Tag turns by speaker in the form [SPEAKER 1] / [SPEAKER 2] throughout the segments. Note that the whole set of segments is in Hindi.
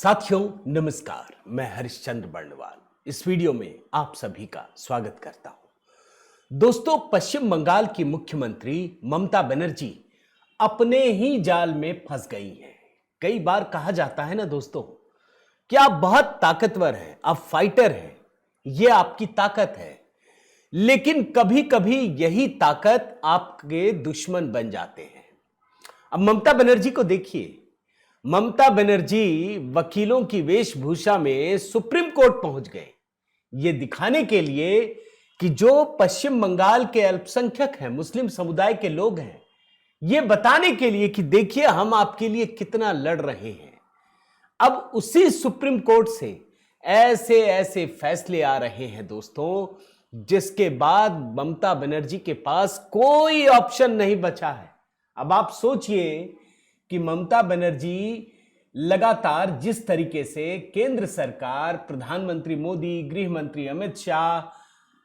[SPEAKER 1] साथियों नमस्कार, मैं हरिश्चंद्र बर्णवाल इस वीडियो में आप सभी का स्वागत करता हूं। दोस्तों, पश्चिम बंगाल की मुख्यमंत्री ममता बनर्जी अपने ही जाल में फंस गई हैं। कई बार कहा जाता है ना दोस्तों कि आप बहुत ताकतवर हैं, आप फाइटर हैं, यह आपकी ताकत है। लेकिन कभी कभी यही ताकत आपके दुश्मन बन जाते हैं। अब ममता बनर्जी को देखिए। ममता बनर्जी वकीलों की वेशभूषा में सुप्रीम कोर्ट पहुंच गए, ये दिखाने के लिए कि जो पश्चिम बंगाल के अल्पसंख्यक हैं, मुस्लिम समुदाय के लोग हैं, ये बताने के लिए कि देखिए हम आपके लिए कितना लड़ रहे हैं। अब उसी सुप्रीम कोर्ट से ऐसे ऐसे फैसले आ रहे हैं दोस्तों, जिसके बाद ममता बनर्जी के पास कोई ऑप्शन नहीं बचा है। अब आप सोचिए कि ममता बनर्जी लगातार जिस तरीके से केंद्र सरकार, प्रधानमंत्री मोदी, गृह मंत्री अमित शाह,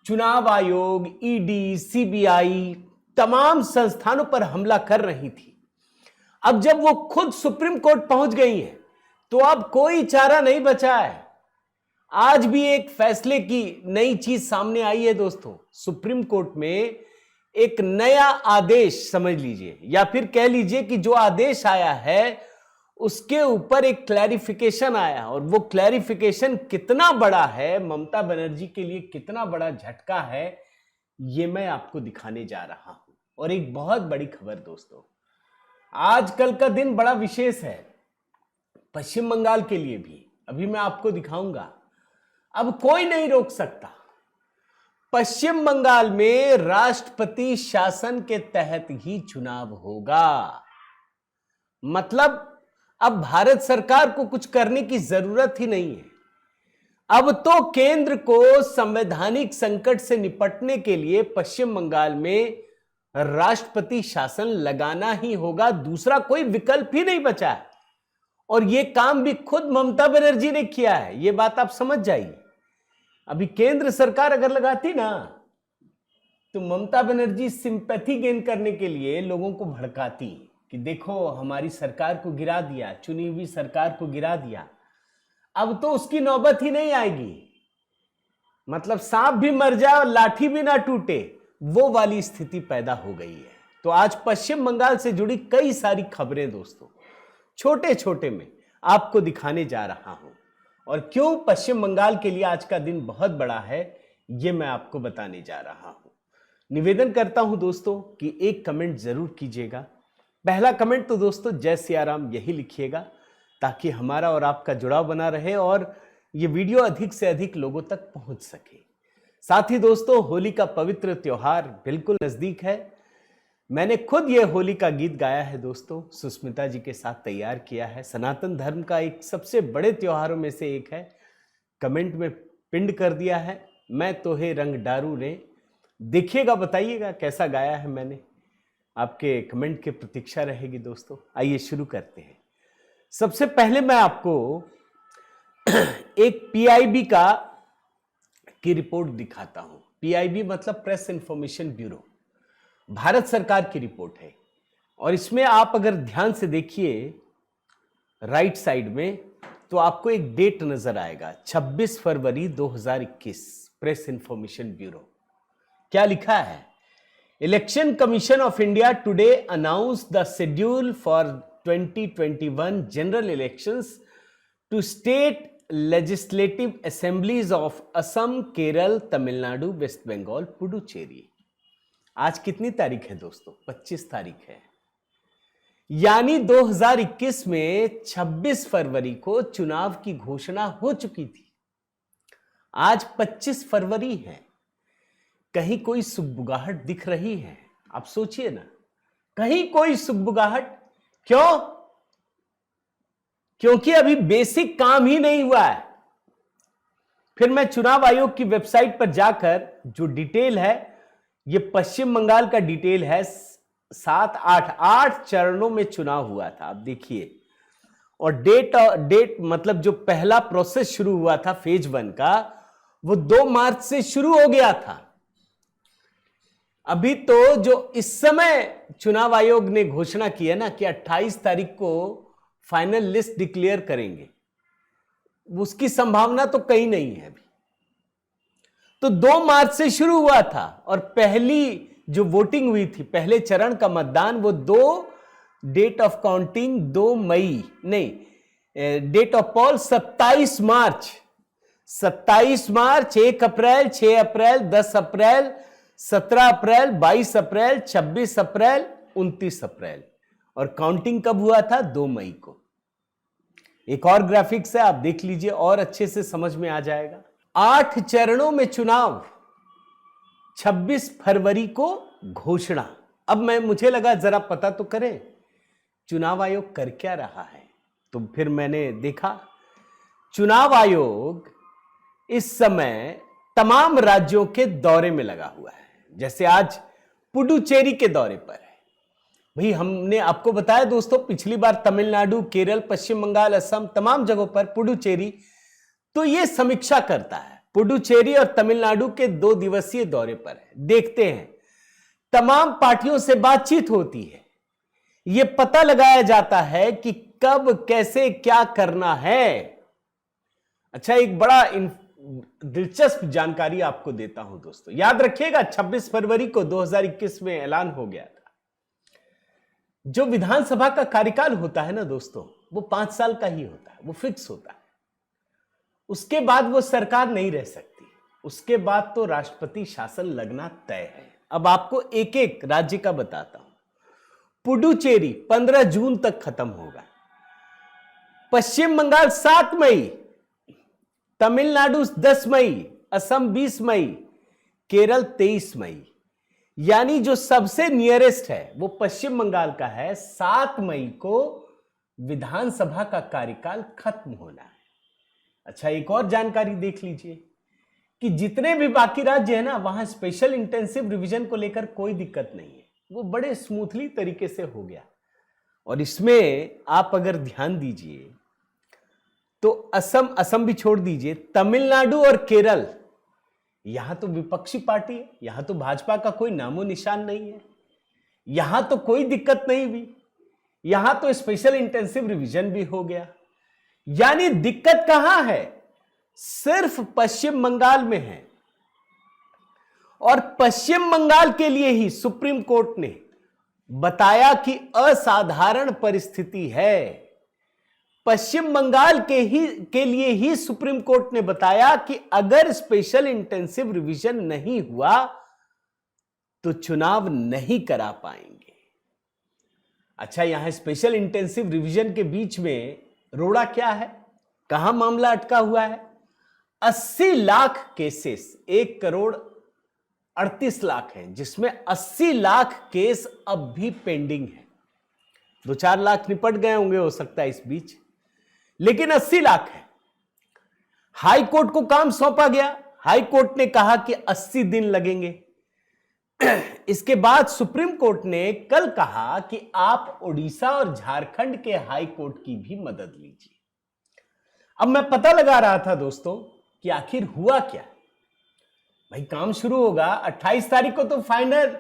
[SPEAKER 1] चुनाव आयोग, ईडी, सीबीआई तमाम संस्थानों पर हमला कर रही थी, अब जब वो खुद सुप्रीम कोर्ट पहुंच गई है तो अब कोई चारा नहीं बचा है। आज भी एक फैसले की नई चीज सामने आई है दोस्तों। सुप्रीम कोर्ट में एक नया आदेश समझ लीजिए, या फिर कह लीजिए कि जो आदेश आया है उसके ऊपर एक क्लैरिफिकेशन आया, और वो क्लैरिफिकेशन कितना बड़ा है, ममता बनर्जी के लिए कितना बड़ा झटका है, ये मैं आपको दिखाने जा रहा हूं। और एक बहुत बड़ी खबर दोस्तों, आजकल का दिन बड़ा विशेष है पश्चिम बंगाल के लिए भी, अभी मैं आपको दिखाऊंगा। अब कोई नहीं रोक सकता। पश्चिम बंगाल में राष्ट्रपति शासन के तहत ही चुनाव होगा। मतलब अब भारत सरकार को कुछ करने की जरूरत ही नहीं है। अब तो केंद्र को संवैधानिक संकट से निपटने के लिए पश्चिम बंगाल में राष्ट्रपति शासन लगाना ही होगा, दूसरा कोई विकल्प ही नहीं बचा है। और यह काम भी खुद ममता बनर्जी ने किया है, यह बात आप समझ जाइए। अभी केंद्र सरकार अगर लगाती ना तो ममता बनर्जी सिंपैथी गेन करने के लिए लोगों को भड़काती कि देखो हमारी सरकार को गिरा दिया, चुनी हुई सरकार को गिरा दिया। अब तो उसकी नौबत ही नहीं आएगी। मतलब सांप भी मर जाए और लाठी भी ना टूटे, वो वाली स्थिति पैदा हो गई है। तो आज पश्चिम बंगाल से जुड़ी कई सारी खबरें दोस्तों छोटे छोटे में आपको दिखाने जा रहा हूं। और क्यों पश्चिम बंगाल के लिए आज का दिन बहुत बड़ा है, यह मैं आपको बताने जा रहा हूं। निवेदन करता हूं दोस्तों कि एक कमेंट जरूर कीजिएगा। पहला कमेंट तो दोस्तों जय सियाराम यही लिखिएगा, ताकि हमारा और आपका जुड़ाव बना रहे और यह वीडियो अधिक से अधिक लोगों तक पहुंच सके। साथ ही दोस्तों, होली का पवित्र त्योहार बिल्कुल नजदीक है। मैंने खुद यह होली का गीत गाया है दोस्तों, सुष्मिता जी के साथ तैयार किया है। सनातन धर्म का एक सबसे बड़े त्योहारों में से एक है। कमेंट में पिंड कर दिया है, मैं तो है रंग डारू रे। देखिएगा, बताइएगा कैसा गाया है मैंने। आपके कमेंट की प्रतीक्षा रहेगी दोस्तों। आइए शुरू करते हैं। सबसे पहले मैं आपको एक पीआईबी की रिपोर्ट दिखाता हूं। पीआईबी मतलब प्रेस इंफॉर्मेशन ब्यूरो, भारत सरकार की रिपोर्ट है। और इसमें आप अगर ध्यान से देखिए राइट साइड में, तो आपको एक डेट नजर आएगा 26 फरवरी 2021। प्रेस इंफॉर्मेशन ब्यूरो क्या लिखा है? Election commission of India today announce the schedule for 2021 general elections to state legislative assemblies of Assam, Kerala, Tamil Nadu, West Bengal, Puducherry. आज कितनी तारीख है दोस्तों? 25 तारीख है। यानी 2021 में 26 फरवरी को चुनाव की घोषणा हो चुकी थी। आज 25 फरवरी है। कहीं कोई सुगबुगाहट दिख रही है? आप सोचिए ना, कहीं कोई सुगबुगाहट? क्यों? क्योंकि अभी बेसिक काम ही नहीं हुआ है। फिर मैं चुनाव आयोग की वेबसाइट पर जाकर जो डिटेल है, ये पश्चिम बंगाल का डिटेल है। 8 चरणों में चुनाव हुआ था, आप देखिए। और डेट मतलब जो पहला प्रोसेस शुरू हुआ था फेज 1 का, वो 2 मार्च से शुरू हो गया था। अभी तो जो इस समय चुनाव आयोग ने घोषणा की है ना कि 28 तारीख को फाइनल लिस्ट डिक्लेयर करेंगे, उसकी संभावना तो कहीं नहीं है अभी। तो 2 मार्च से शुरू हुआ था और पहली जो वोटिंग हुई थी, पहले चरण का मतदान, वो डेट ऑफ काउंटिंग 2 मई नहीं, डेट ऑफ पोल 27 मार्च, 27 मार्च, 1 अप्रैल, 6 अप्रैल, 10 अप्रैल, 17 अप्रैल, 22 अप्रैल, 26 अप्रैल, 29 अप्रैल। और काउंटिंग कब हुआ था? 2 मई को। एक और ग्राफिक्स है, आप देख लीजिए और अच्छे से समझ में आ जाएगा। 8 चरणों में चुनाव, 26 फरवरी को घोषणा। अब मुझे लगा जरा पता तो करें चुनाव आयोग कर क्या रहा है। तो फिर मैंने देखा चुनाव आयोग इस समय तमाम राज्यों के दौरे में लगा हुआ है। जैसे आज पुडुचेरी के दौरे पर है। भाई हमने आपको बताया दोस्तों, पिछली बार तमिलनाडु, केरल, पश्चिम बंगाल, असम, तमाम जगहों पर पुडुचेरी, तो ये समीक्षा करता है। पुडुचेरी और तमिलनाडु के 2 दिवसीय दौरे पर है। देखते हैं, तमाम पार्टियों से बातचीत होती है, यह पता लगाया जाता है कि कब कैसे क्या करना है। अच्छा, एक बड़ा दिलचस्प जानकारी आपको देता हूं दोस्तों, याद रखिएगा 26 फरवरी को 2021 में ऐलान हो गया था। जो विधानसभा का कार्यकाल होता है ना दोस्तों, वो 5 साल का ही होता है, वो फिक्स होता है। उसके बाद वो सरकार नहीं रह सकती, उसके बाद तो राष्ट्रपति शासन लगना तय है। अब आपको एक एक राज्य का बताता हूं। पुडुचेरी 15 जून तक खत्म होगा, पश्चिम बंगाल 7 मई, तमिलनाडु 10 मई, असम 20 मई, केरल 23 मई। यानी जो सबसे नियरेस्ट है वो पश्चिम बंगाल का है। 7 मई को विधानसभा का कार्यकाल खत्म होना है। अच्छा, एक और जानकारी देख लीजिए कि जितने भी बाकी राज्य हैं ना, वहां स्पेशल इंटेंसिव रिवीजन को लेकर कोई दिक्कत नहीं है, वो बड़े स्मूथली तरीके से हो गया। और इसमें आप अगर ध्यान दीजिए तो असम भी छोड़ दीजिए, तमिलनाडु और केरल, यहां तो विपक्षी पार्टी है, यहां तो भाजपा का कोई नामो निशान नहीं है, यहां तो कोई दिक्कत नहीं हुई, यहां तो स्पेशल इंटेंसिव रिवीजन भी हो गया। यानी दिक्कत कहां है? सिर्फ पश्चिम बंगाल में है। और पश्चिम बंगाल के लिए ही सुप्रीम कोर्ट ने बताया कि असाधारण परिस्थिति है। पश्चिम बंगाल के लिए ही सुप्रीम कोर्ट ने बताया कि अगर स्पेशल इंटेंसिव रिवीजन नहीं हुआ तो चुनाव नहीं करा पाएंगे। अच्छा, यहां स्पेशल इंटेंसिव रिवीजन के बीच में रोड़ा क्या है, कहां मामला अटका हुआ है? 80 लाख केसेस, 1 करोड़ 38 लाख हैं, जिसमें 80 लाख केस अब भी पेंडिंग है। 2-4 लाख निपट गए होंगे हो सकता है इस बीच, लेकिन 80 लाख है। हाई कोर्ट को काम सौंपा गया, हाई कोर्ट ने कहा कि 80 दिन लगेंगे। इसके बाद सुप्रीम कोर्ट ने कल कहा कि आप ओडिशा और झारखंड के हाई कोर्ट की भी मदद लीजिए। अब मैं पता लगा रहा था दोस्तों कि आखिर हुआ क्या। भाई काम शुरू होगा 28 तारीख को, तो फाइनल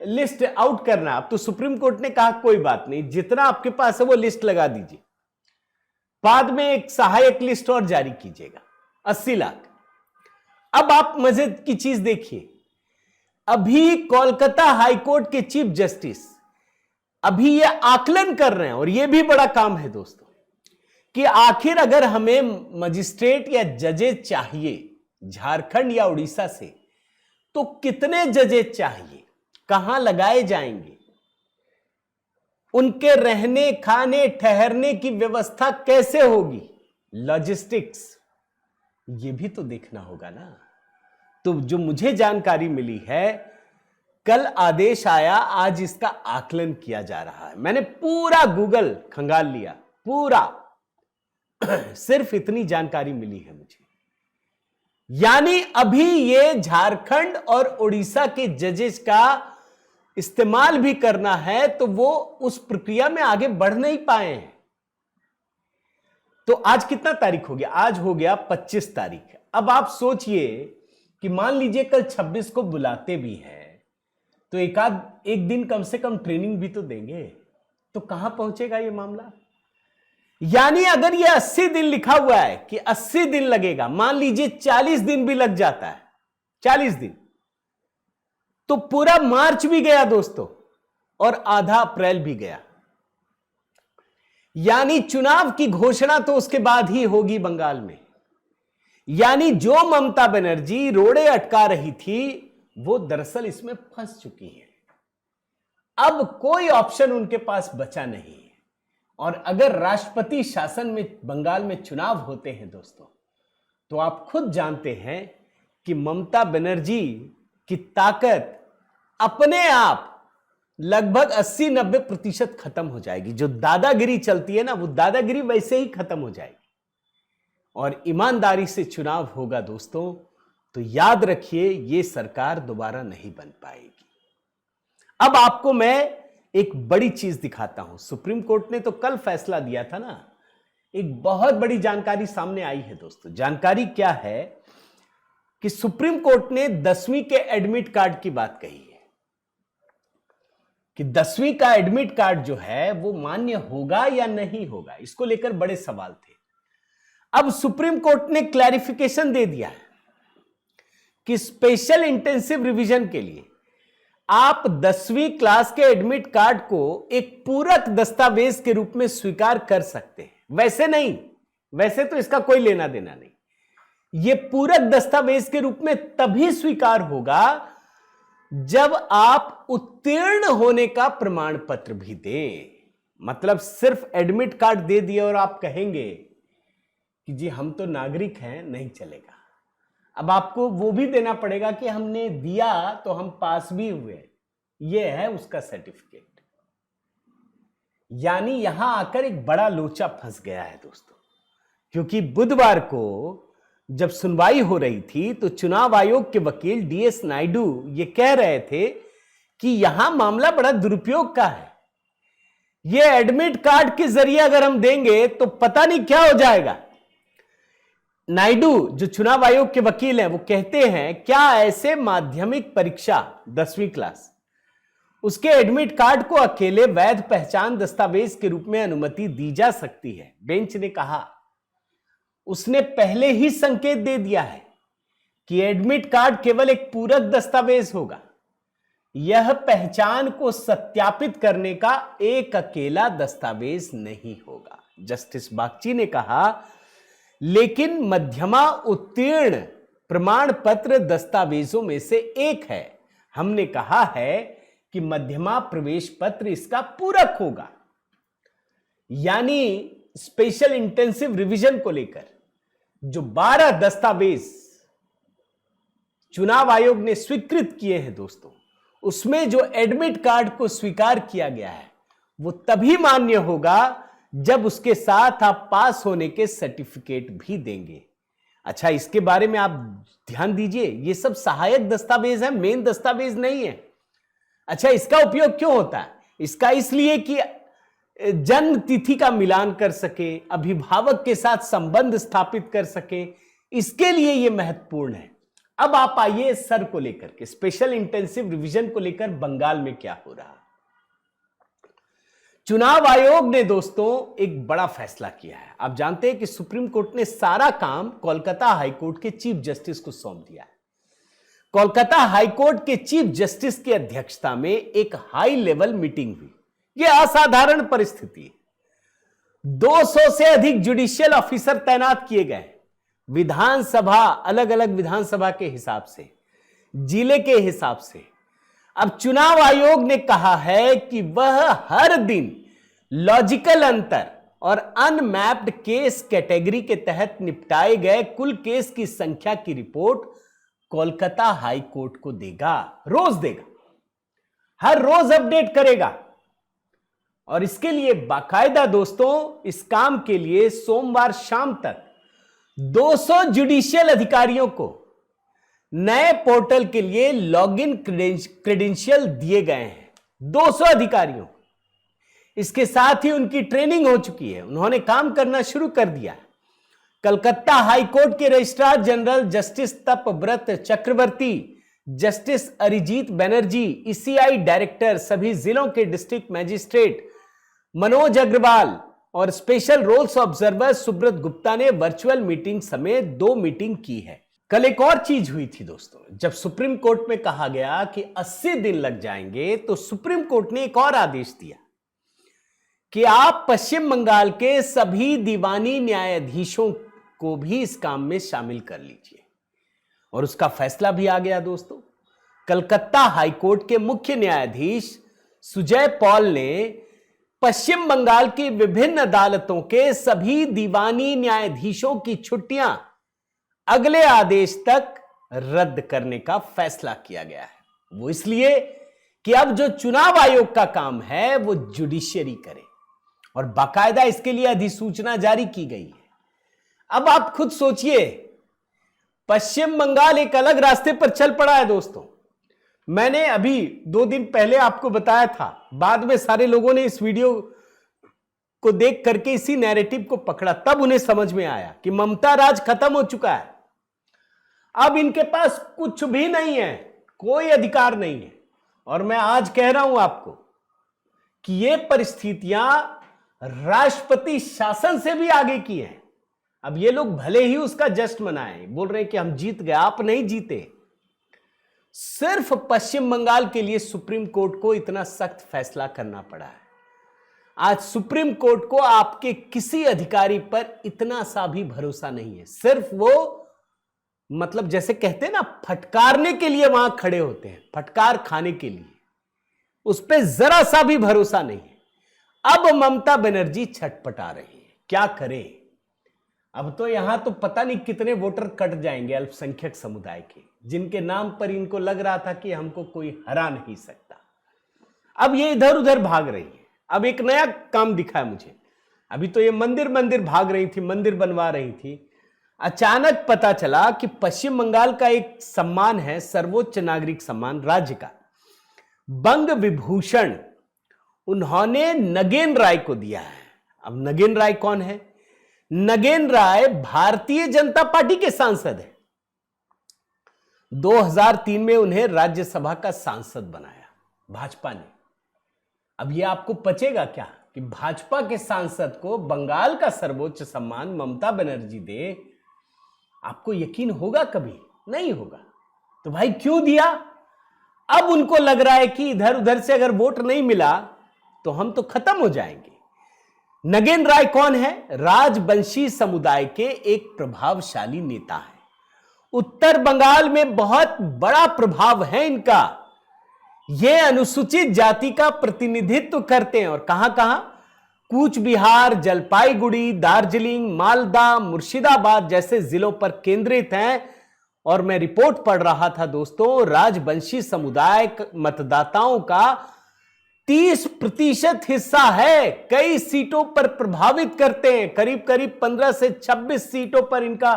[SPEAKER 1] लिस्ट आउट करना। अब तो सुप्रीम कोर्ट ने कहा कोई बात नहीं, जितना आपके पास है वो लिस्ट लगा दीजिए, बाद में एक सहायक लिस्ट और जारी कीजिएगा, 80 लाख। अब आप मजे की चीज देखिए, अभी कोलकाता हाईकोर्ट के चीफ जस्टिस अभी ये आकलन कर रहे हैं, और ये भी बड़ा काम है दोस्तों, कि आखिर अगर हमें मजिस्ट्रेट या जजेस चाहिए झारखंड या उड़ीसा से, तो कितने जजेस चाहिए, कहां लगाए जाएंगे, उनके रहने खाने ठहरने की व्यवस्था कैसे होगी, लॉजिस्टिक्स, ये भी तो देखना होगा ना। तो जो मुझे जानकारी मिली है, कल आदेश आया, आज इसका आकलन किया जा रहा है। मैंने पूरा गूगल खंगाल लिया, पूरा सिर्फ इतनी जानकारी मिली है मुझे। यानी अभी ये झारखंड और उड़ीसा के जजेस का इस्तेमाल भी करना है, तो वो उस प्रक्रिया में आगे बढ़ नहीं पाए हैं। तो आज कितना तारीख हो गया? आज हो गया 25 तारीख। अब आप सोचिए कि मान लीजिए कल 26 को बुलाते भी हैं, तो एक दिन कम से कम ट्रेनिंग भी तो देंगे। तो कहां पहुंचेगा ये मामला? यानी अगर ये 80 दिन लिखा हुआ है कि 80 दिन लगेगा, मान लीजिए 40 दिन भी लग जाता है, 40 दिन, तो पूरा मार्च भी गया दोस्तों और आधा अप्रैल भी गया। यानी चुनाव की घोषणा तो उसके बाद ही होगी बंगाल में। यानी जो ममता बनर्जी रोड़े अटका रही थी वो दरअसल इसमें फंस चुकी है। अब कोई ऑप्शन उनके पास बचा नहीं है। और अगर राष्ट्रपति शासन में बंगाल में चुनाव होते हैं दोस्तों, तो आप खुद जानते हैं कि ममता बनर्जी की ताकत अपने आप लगभग 80-90% खत्म हो जाएगी। जो दादागिरी चलती है ना, वो दादागिरी वैसे ही खत्म हो जाएगी और ईमानदारी से चुनाव होगा दोस्तों, तो याद रखिए ये सरकार दोबारा नहीं बन पाएगी। अब आपको मैं एक बड़ी चीज दिखाता हूं। सुप्रीम कोर्ट ने तो कल फैसला दिया था ना, एक बहुत बड़ी जानकारी सामने आई है दोस्तों। जानकारी क्या है कि सुप्रीम कोर्ट ने 10वीं के एडमिट कार्ड की बात कही है कि 10वीं का एडमिट कार्ड जो है वो मान्य होगा या नहीं होगा। इसको लेकर बड़े सवाल थे। अब सुप्रीम कोर्ट ने क्लैरिफिकेशन दे दिया है कि स्पेशल इंटेंसिव रिवीजन के लिए आप 10वीं क्लास के एडमिट कार्ड को एक पूरक दस्तावेज के रूप में स्वीकार कर सकते हैं। वैसे नहीं, वैसे तो इसका कोई लेना देना नहीं। यह पूरक दस्तावेज के रूप में तभी स्वीकार होगा जब आप उत्तीर्ण होने का प्रमाण पत्र भी दें। मतलब सिर्फ एडमिट कार्ड दे दिए और आप कहेंगे कि जी हम तो नागरिक हैं, नहीं चलेगा। अब आपको वो भी देना पड़ेगा कि हमने दिया तो हम पास भी हुए, ये है उसका सर्टिफिकेट। यानी यहां आकर एक बड़ा लोचा फंस गया है दोस्तों, क्योंकि बुधवार को जब सुनवाई हो रही थी तो चुनाव आयोग के वकील डीएस नायडू ये कह रहे थे कि यहां मामला बड़ा दुरुपयोग का है। ये एडमिट कार्ड के जरिए अगर हम देंगे तो पता नहीं क्या हो जाएगा। नायडू जो चुनाव आयोग के वकील हैं वो कहते हैं, क्या ऐसे माध्यमिक परीक्षा 10वीं क्लास उसके एडमिट कार्ड को अकेले वैध पहचान दस्तावेज के रूप में अनुमति दी जा सकती है। बेंच ने कहा, उसने पहले ही संकेत दे दिया है कि एडमिट कार्ड केवल एक पूरक दस्तावेज होगा, यह पहचान को सत्यापित करने का एक अकेला दस्तावेज नहीं होगा। जस्टिस बागची ने कहा, लेकिन मध्यमा उत्तीर्ण प्रमाण पत्र दस्तावेजों में से एक है। हमने कहा है कि मध्यमा प्रवेश पत्र इसका पूरक होगा। यानी स्पेशल इंटेंसिव रिवीजन को लेकर जो 12 दस्तावेज चुनाव आयोग ने स्वीकृत किए हैं दोस्तों, उसमें जो एडमिट कार्ड को स्वीकार किया गया है वो तभी मान्य होगा जब उसके साथ आप पास होने के सर्टिफिकेट भी देंगे। अच्छा, इसके बारे में आप ध्यान दीजिए, ये सब सहायक दस्तावेज है, मेन दस्तावेज नहीं है। अच्छा, इसका उपयोग क्यों होता है? इसका इसलिए कि जन्म तिथि का मिलान कर सके, अभिभावक के साथ संबंध स्थापित कर सके, इसके लिए यह महत्वपूर्ण है। अब आप आइए सर को लेकर के, स्पेशल इंटेंसिव रिवीजन को लेकर बंगाल में क्या हो रहा। चुनाव आयोग ने दोस्तों एक बड़ा फैसला किया है। आप जानते हैं कि सुप्रीम कोर्ट ने सारा काम कोलकाता हाईकोर्ट के चीफ जस्टिस को सौंप दिया है। कोलकाता हाईकोर्ट के चीफ जस्टिस की अध्यक्षता में एक हाई लेवल मीटिंग हुई। यह असाधारण परिस्थिति है। 200 से अधिक जुडिशियल ऑफिसर तैनात किए गए, विधानसभा, अलग अलग विधानसभा के हिसाब से, जिले के हिसाब से। अब चुनाव आयोग ने कहा है कि वह हर दिन लॉजिकल अंतर और अनमैप्ड केस कैटेगरी के तहत निपटाए गए कुल केस की संख्या की रिपोर्ट कोलकाता हाई कोर्ट को देगा। रोज देगा, हर रोज अपडेट करेगा। और इसके लिए बाकायदा दोस्तों, इस काम के लिए सोमवार शाम तक 200 जुडिशियल अधिकारियों को नए पोर्टल के लिए लॉगिन क्रेडेंशियल दिए गए हैं। 200 अधिकारियों, इसके साथ ही उनकी ट्रेनिंग हो चुकी है, उन्होंने काम करना शुरू कर दिया। कलकत्ता हाईकोर्ट के registrar general justice Tapabrata Chakraborty, justice Arijit Banerjee, ECI director, सभी जिलों के डिस्ट्रिक्ट मजिस्ट्रेट मनोज अग्रवाल, और special rolls observer Subrata Gupta ने वर्चुअल मीटिंग समेत 2 मीटिंग की है। कल एक और चीज हुई थी दोस्तों, जब सुप्रीम कोर्ट में कहा गया कि 80 दिन लग जाएंगे, तो सुप्रीम कोर्ट ने एक और आदेश दिया कि आप पश्चिम बंगाल के सभी दीवानी न्यायाधीशों को भी इस काम में शामिल कर लीजिए। और उसका फैसला भी आ गया दोस्तों। कलकत्ता हाईकोर्ट के मुख्य न्यायाधीश सुजय पॉल ने पश्चिम बंगाल की विभिन्न अदालतों के सभी दीवानी न्यायाधीशों की छुट्टियां अगले आदेश तक रद्द करने का फैसला किया गया है। वो इसलिए कि अब जो चुनाव आयोग का काम है वो जुडिशियरी करे, और बाकायदा इसके लिए अधिसूचना जारी की गई है। अब आप खुद सोचिए, पश्चिम बंगाल एक अलग रास्ते पर चल पड़ा है दोस्तों। मैंने अभी 2 दिन पहले आपको बताया था, बाद में सारे लोगों ने इस वीडियो को देख करके इसी नैरेटिव को पकड़ा, तब उन्हें समझ में आया कि ममता राज खत्म हो चुका है। अब इनके पास कुछ भी नहीं है, कोई अधिकार नहीं है। और मैं आज कह रहा हूं आपको कि ये परिस्थितियां राष्ट्रपति शासन से भी आगे की हैं। अब ये लोग भले ही उसका जश्न मनाएं, बोल रहे हैं कि हम जीत गए, आप नहीं जीते। सिर्फ पश्चिम बंगाल के लिए सुप्रीम कोर्ट को इतना सख्त फैसला करना पड़ा है। आज सुप्रीम कोर्ट को आपके किसी अधिकारी पर इतना सा भी भरोसा नहीं है। सिर्फ वो मतलब जैसे कहते हैं ना, फटकारने के लिए वहां खड़े होते हैं, फटकार खाने के लिए, उस पर जरा सा भी भरोसा नहीं है। अब ममता बनर्जी छटपटा रही है, क्या करें। अब तो यहां तो पता नहीं कितने वोटर कट जाएंगे अल्पसंख्यक समुदाय के, जिनके नाम पर इनको लग रहा था कि हमको कोई हरा नहीं सकता। अब ये इधर उधर भाग रही है। अब एक नया काम दिखा है मुझे। अभी तो ये मंदिर भाग रही थी, मंदिर बनवा रही थी। अचानक पता चला कि पश्चिम बंगाल का एक सम्मान है, सर्वोच्च नागरिक सम्मान राज्य का, बंग विभूषण, उन्होंने नगेन राय को दिया है। अब नगेन राय कौन है? नगेन राय भारतीय जनता पार्टी के सांसद है। 2003 में उन्हें राज्यसभा का सांसद बनाया भाजपा ने। अब यह आपको पचेगा क्या कि भाजपा के सांसद को बंगाल का सर्वोच्च सम्मान ममता बनर्जी दे? आपको यकीन होगा? कभी नहीं होगा। तो भाई क्यों दिया? अब उनको लग रहा है कि इधर उधर से अगर वोट नहीं मिला तो हम तो खत्म हो जाएंगे। नगेन राय कौन है? राजवंशी समुदाय के एक प्रभावशाली नेता है। उत्तर बंगाल में बहुत बड़ा प्रभाव है इनका। ये अनुसूचित जाति का प्रतिनिधित्व करते हैं। और कहां कहां? कूच बिहार, जलपाईगुड़ी, दार्जिलिंग, मालदा, मुर्शिदाबाद जैसे जिलों पर केंद्रित हैं। और मैं रिपोर्ट पढ़ रहा था दोस्तों, राजवंशी समुदाय मतदाताओं का 30% हिस्सा है। कई सीटों पर प्रभावित करते हैं, करीब करीब 15 से 26 सीटों पर इनका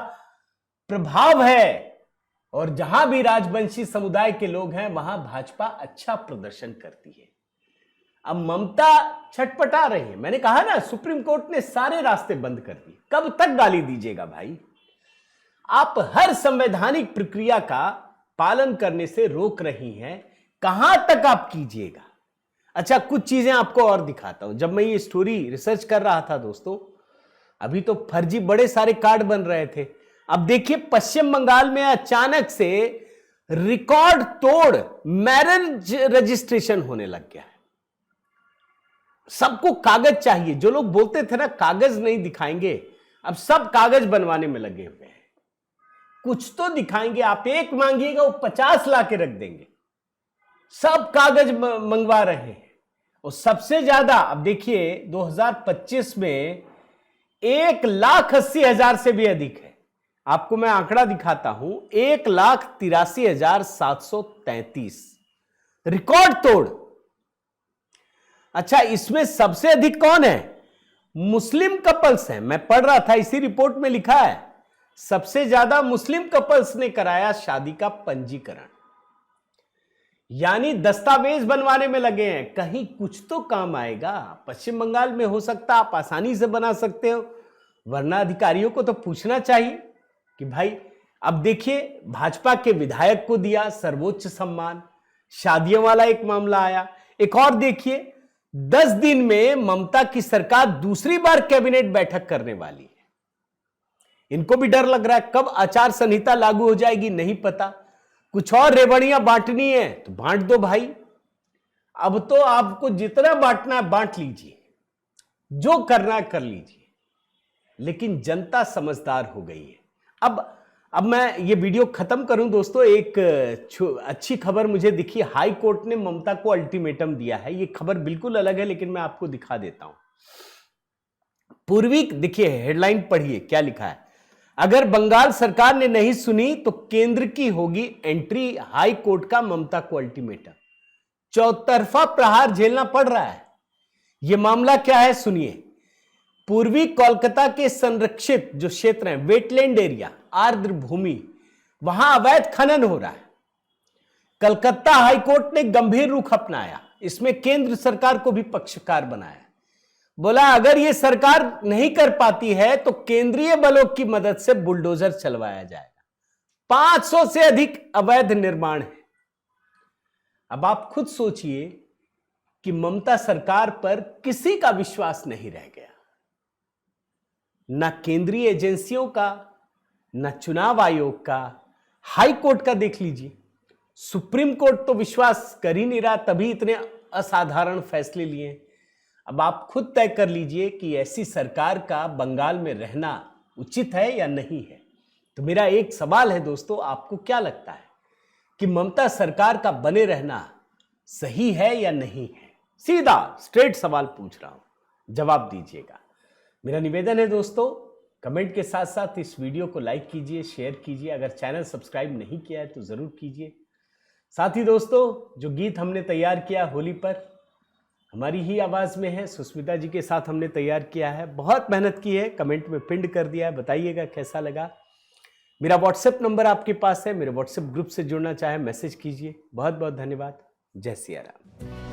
[SPEAKER 1] प्रभाव है। और जहां भी राजवंशी समुदाय के लोग हैं वहां भाजपा अच्छा प्रदर्शन करती है। अब ममता छटपटा रही है। मैंने कहा ना, सुप्रीम कोर्ट ने सारे रास्ते बंद कर दिए। कब तक गाली दीजिएगा भाई? आप हर संवैधानिक प्रक्रिया का पालन करने से रोक रही हैं, कहां तक आप कीजिएगा? अच्छा, कुछ चीजें आपको और दिखाता हूं। जब मैं ये स्टोरी रिसर्च कर रहा था दोस्तों, अभी तो फर्जी बड़े सारे कार्ड बन रहे थे। अब देखिए, पश्चिम बंगाल में अचानक से रिकॉर्ड तोड़ मैरिज रजिस्ट्रेशन होने लग गया है। सबको कागज चाहिए। जो लोग बोलते थे ना कागज नहीं दिखाएंगे, अब सब कागज बनवाने में लगे हुए हैं। कुछ तो दिखाएंगे। आप एक मांगिएगा वो 50 ला के रख देंगे। सब कागज मंगवा रहे हैं। और सबसे ज्यादा अब देखिए 2025 में 1,80,000 से भी अधिक है। आपको मैं आंकड़ा दिखाता हूं, 1,83,733 रिकॉर्ड तोड़। अच्छा, इसमें सबसे अधिक कौन है? मुस्लिम कपल्स हैं। मैं पढ़ रहा था, इसी रिपोर्ट में लिखा है सबसे ज्यादा मुस्लिम कपल्स ने कराया शादी का पंजीकरण, यानी दस्तावेज बनवाने में लगे हैं। कहीं कुछ तो काम आएगा। पश्चिम बंगाल में हो सकता आप आसानी से बना सकते हो, वरना अधिकारियों को तो पूछना चाहिए कि भाई। अब देखिए, भाजपा के विधायक को दिया सर्वोच्च सम्मान, शादियों वाला एक मामला आया। एक और देखिए, 10 दिन में ममता की सरकार दूसरी बार कैबिनेट बैठक करने वाली है। इनको भी डर लग रहा है, कब आचार संहिता लागू हो जाएगी नहीं पता। कुछ और रेवड़ियां बांटनी है तो बांट दो भाई। अब तो आपको जितना बांटना है बांट लीजिए, जो करना है कर लीजिए, लेकिन जनता समझदार हो गई है। अब मैं ये वीडियो खत्म करूं दोस्तों, एक अच्छी खबर मुझे दिखी। हाई कोर्ट ने ममता को अल्टीमेटम दिया है। ये खबर बिल्कुल अलग है, लेकिन मैं आपको दिखा देता हूं। पूर्वी, देखिए हेडलाइन पढ़िए क्या लिखा है। अगर बंगाल सरकार ने नहीं सुनी तो केंद्र की होगी एंट्री, हाई कोर्ट का ममता को अल्टीमेटम। चौतरफा प्रहार झेलना पड़ रहा है। यह मामला क्या है सुनिए। पूर्वी कोलकाता के संरक्षित जो क्षेत्र हैं, वेटलैंड एरिया, आर्द्र भूमि, वहां अवैध खनन हो रहा है। कलकत्ता हाईकोर्ट ने गंभीर रुख अपनाया, इसमें केंद्र सरकार को भी पक्षकार बनाया। बोला अगर यह सरकार नहीं कर पाती है तो केंद्रीय बलों की मदद से बुलडोजर चलवाया जाएगा। 500 से अधिक अवैध निर्माण है। अब आप खुद सोचिए कि ममता सरकार पर किसी का विश्वास नहीं रह गया, ना केंद्रीय एजेंसियों का, ना चुनाव आयोग का, हाई कोर्ट का देख लीजिए। सुप्रीम कोर्ट तो विश्वास कर ही नहीं रहा, तभी इतने असाधारण फैसले लिए। अब आप खुद तय कर लीजिए कि ऐसी सरकार का बंगाल में रहना उचित है या नहीं है। तो मेरा एक सवाल है दोस्तों, आपको क्या लगता है कि ममता सरकार का बने रहना सही है या नहीं है? सीधा स्ट्रेट सवाल पूछ रहा हूं, जवाब दीजिएगा। मेरा निवेदन है दोस्तों, कमेंट के साथ साथ इस वीडियो को लाइक कीजिए, शेयर कीजिए। अगर चैनल सब्सक्राइब नहीं किया है तो जरूर कीजिए। साथ ही दोस्तों, जो गीत हमने तैयार किया होली पर, हमारी ही आवाज में है, सुष्मिता जी के साथ हमने तैयार किया है। बहुत मेहनत की है, कमेंट में पिंड कर दिया है, बताइएगा कैसा लगा। मेरा व्हाट्सएप नंबर आपके पास है, मेरे व्हाट्सएप ग्रुप से जुड़ना चाहे मैसेज कीजिए। बहुत बहुत धन्यवाद। जय सिया राम।